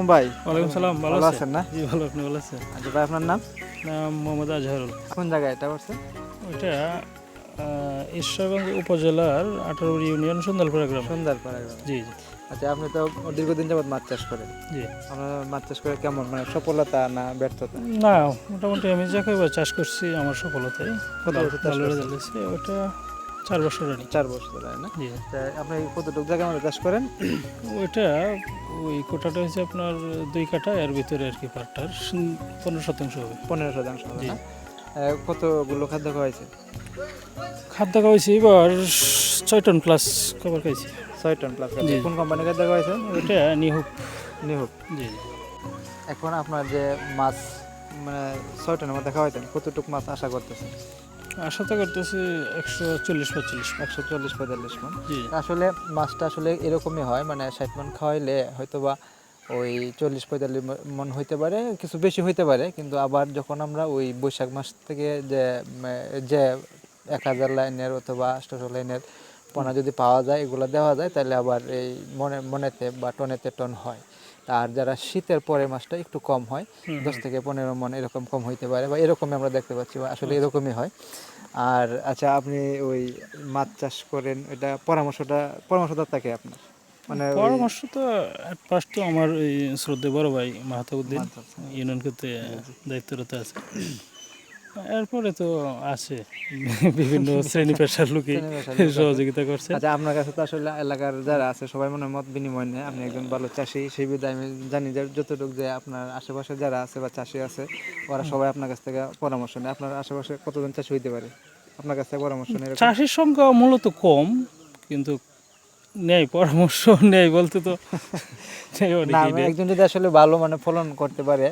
আলাইকুম ভাই। ওয়ালাইকুম সালাম। ভালো আছেন না? জি ভালো, আপনি ভালো আছেন? আচ্ছা ভাই, আপনার নাম? নাম মোহাম্মদ আজহারুল। কোন জায়গায় এটা করছে? ওইটা ঈশ্বরগঞ্জ উপজেলার 18 ইউনিয়ন সুন্দরপাড়া গ্রাম। সুন্দরপাড়া গ্রামে। জি জি আচ্ছা, আপনি তো দীর্ঘদিন যাবত মাছ চাষ করেন। জি। আপনার মাছ চাষ করে কেমন, মানে সফলতা না ব্যর্থতা? না, মোটামুটি আমি যা কয়েকবার চাষ করছি আমার সফলতাই কত বছর চাষ ভালো করছেন? রেজাল্ট হয়েছে। ওটা 4 বছর রানি। 4 বছর হয় না? জি। তা আপনি কতটুকু জায়গা মানে চাষ করেন? ওইটা ওই কোটাটা হচ্ছে আপনার 2 কাঠা, এর ভিতরে আর কি পাটটার 15% হবে। 15% হবে জি। না? কতগুলো খাদ্য খাওয়াইছে? খাদ্য খাওয়াইছি এবার 6 টন প্লাস খাবার খাইছি। 6 টন প্লাস। জি। কোন কোম্পানির খাদ্য খাওয়াইছে? ওইটা নিহুক। নিহুক। জি। এখন আপনার যে মাছ, মানে 6 টনের মধ্যে খাওয়াইতেন, কতটুকু মাছ আশা করতেছেন? আশা তো করতেছি 140-45। 140-45 মণ। জি আসলে মাছটা আসলে এরকমই হয়, মানে 60 মণ খাওয়াইলে হয়তো বা ওই 40-45 মণ হইতে পারে, কিছু বেশি হইতে পারে। কিন্তু আবার যখন আমরা ওই বৈশাখ মাস থেকে যে 1000 লাইনের অথবা 800 লাইনের পোনা যদি পাওয়া যায়, এগুলো দেওয়া যায়, তাহলে আবার এই মনেতে বা টনেতে টন হয়। আর যারা শীতের পরে মাছটা একটু কম হয়, 10 থেকে 15 মণ এরকম কম হইতে পারে, বা এরকমই আমরা দেখতে পাচ্ছি, বা আসলে এরকমই হয়। আর আচ্ছা, আপনি ওই মাছ চাষ করেন, এটা পরামর্শদাতা কে আপনার? মানে ওই পরামর্শ তো এট ফার্স্ট তো আমার এই শ্রদ্ধেয় বড় ভাই মাহাতাবুদ্দিন মাছ চাষ, ইউনিয়ন করতে জি, জি। দায়িত্বরত আছে। এরপরে তো আছে বিভিন্ন শ্রেণী পেশার লোকই শ্রেণী পেশার লোক আছে। সহযোগিতা করছে। আচ্ছা, আপনার কাছে তো আসলে এলাকার যারা আছে সবাই মনে হয় মত বিনিময় নেয়, আপনি একজন ভালো চাষি, সেই বিধায় আমি জানি যে যতটুকু যে আপনার আশেপাশে যারা আছে বা চাষি আছে, ওরা সবাই আপনার কাছ থেকে পরামর্শ নেয়। আপনার আশেপাশে কতজন চাষি হইতে পারে আপনার কাছ থেকে পরামর্শ নেয় এরকম? চাষির সংখ্যা মূলত কম, কিন্তু নেই পরামর্শ নেই বলতে তো নেই, না, অনেকেই নেই। একজন যদি আসলে ভালো মানে ফলন করতে পারে,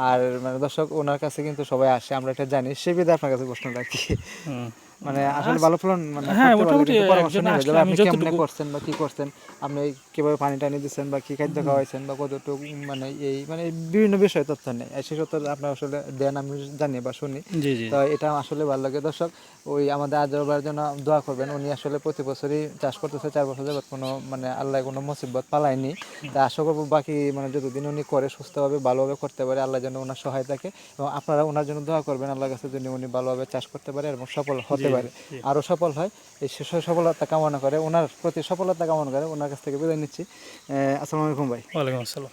আর মানে দর্শক ওনার কাছে কিন্তু সবাই আসে, আমরা এটা জানি, সে বিধায় আপনার কাছে প্রশ্ন রাখি। হুম। মানে আসলে ভালো ফলন মানে হ্যাঁ, করতে পারলে মোটামুটি কিন্তু পরামর্শ একজন নেবে, আসলে যেমন আমি আপনি কেমনে যতটুকু করছেন বা কি করছেন, আপনি কিভাবে পানি টানি দিচ্ছেন বা কি খাদ্য খাওয়াইছেন বা কতটুকু, মানে এই মানে বিভিন্ন বিষয়ে তথ্য নেই, সেই তথ্য আপনার আসলে দেন, আমি জানি বা শুনি। জি জি তো এটা আসলে ভালো লাগে। দর্শক, ওই আমাদের আজরবার জন্য দোয়া করবেন। উনি আসলে প্রতি বছরই চাষ করতেছে, 4 বছর যাবত কোনো মানে আল্লাহ কোনো মুসিবত পালায়নি। তা আশা করবো বাকি মানে যতদিন উনি করে সুস্থভাবে ভালোভাবে করতে পারে, আল্লাহ যেন ওনার সহায় থাকে, এবং আপনারা ওনার জন্য দোয়া করবেন আল্লাহর কাছে, যেন উনি ভালোভাবে চাষ করতে পারে এবং সফল হতে জি পারে, জি। আরও সফল হয়। এই সফলতা কামনা করে, ওনার প্রতি সফলতা কামনা করে ওনার কাছ থেকে বিদায় নিচ্ছি। আসসালামু আলাইকুম ভাই। ওয়ালাইকুম আসসালাম।